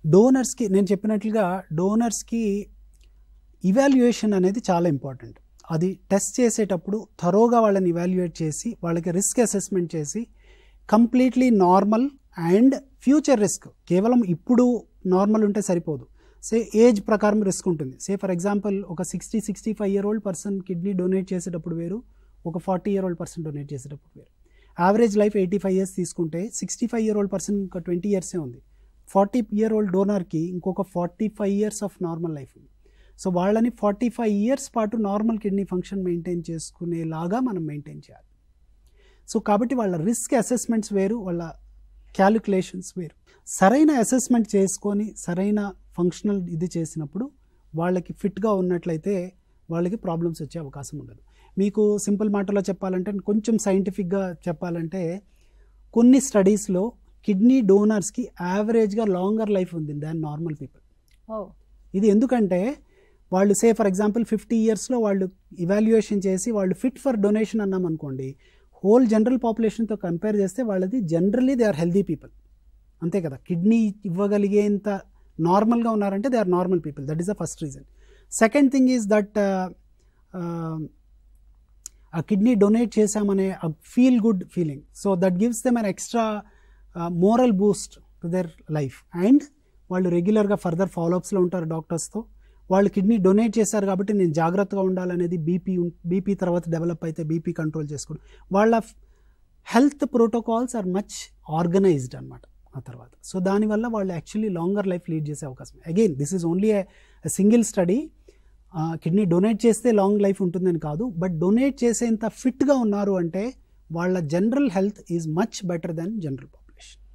డోనర్స్కి నేను చెప్పినట్లుగా డోనర్స్కి ఇవాల్యుయేషన్ అనేది చాలా ఇంపార్టెంట్. అది టెస్ట్ చేసేటప్పుడు థరోగా వాళ్ళని ఇవాల్యుయేట్ చేసి వాళ్ళకి రిస్క్ అసెస్మెంట్ చేసి completely normal and future risk, కేవలం ఇప్పుడు నార్మల్ ఉంటే సరిపోదు, సే ఏజ్ ప్రకారం రిస్క్ ఉంటుంది. సే ఫర్ ఎగ్జాంపుల్ ఒక 60-65 year old person kidney donate చేసేటప్పుడు వేరు, ఒక 40 ఇయర్ ఓల్డ్ పర్సన్ డొనేట్ చేసేటప్పుడు వేరు. యావరేజ్ లైఫ్ 85 ఇయర్స్ తీసుకుంటే 65 ఇయర్ ఓల్డ్ పర్సన్ ఇంకా 20 ఇయర్సే ఉంది. 40 ఇయర్ ఓల్డ్ డోనర్కి ఇంకొక 45 ఇయర్స్ ఆఫ్ నార్మల్ లైఫ్ ఉంది. సో వాళ్ళని 45 ఇయర్స్ పాటు నార్మల్ కిడ్నీ ఫంక్షన్ మెయింటైన్ చేసుకునేలాగా మనం మెయింటైన్ చేయాలి. సో కాబట్టి వాళ్ళ రిస్క్ అసెస్మెంట్స్ వేరు, వాళ్ళ క్యాలిక్యులేషన్స్ వేరు. సరైన అసెస్మెంట్ చేసుకొని సరైన ఫంక్షనల్ ఇది చేసినప్పుడు వాళ్ళకి ఫిట్గా ఉన్నట్లయితే వాళ్ళకి ప్రాబ్లమ్స్ వచ్చే అవకాశం ఉండదు. మీకు సింపుల్ మాటలో చెప్పాలంటే, కొంచెం సైంటిఫిక్గా చెప్పాలంటే, కొన్ని స్టడీస్లో కిడ్నీ డోనర్స్కి యావరేజ్గా లాంగర్ లైఫ్ ఉంది దాన్ నార్మల్ పీపుల్. ఇది ఎందుకంటే వాళ్ళు సే ఫర్ ఎగ్జాంపుల్ 50 ఇయర్స్లో వాళ్ళు ఇవాల్యుయేషన్ చేసి వాళ్ళు ఫిట్ ఫర్ డొనేషన్ అన్నాం అనుకోండి, హోల్ జనరల్ పాపులేషన్తో కంపేర్ చేస్తే వాళ్ళది generally they are healthy people, అంతే కదా. కిడ్నీ ఇవ్వగలిగేంత నార్మల్గా ఉన్నారంటే they are normal people. That is the first reason. Second thing is that ఆ కిడ్నీ డొనేట్ చేశామనే feel good feeling, so that gives them an extra moral boost to their life. And వాళ్ళు రెగ్యులర్గా further ఫాలోఅప్స్లో ఉంటారు డాక్టర్స్తో. వాళ్ళు kidney donate చేశారు కాబట్టి నేను జాగ్రత్తగా ఉండాలనేది, బీపీ తర్వాత డెవలప్ అయితే బీపీ కంట్రోల్ చేసుకోవడం, వాళ్ళ health protocols are much organized అనమాట ఆ తర్వాత. సో దానివల్ల వాళ్ళు యాక్చువల్లీ లాంగర్ లైఫ్ లీడ్ చేసే అవకాశం. Again this is only a single study. Kidney donate చేస్తే లాంగ్ లైఫ్ ఉంటుందని కాదు, బట్ డొనేట్ చేసేంత ఫిట్గా ఉన్నారు అంటే వాళ్ళ general health is much better than general.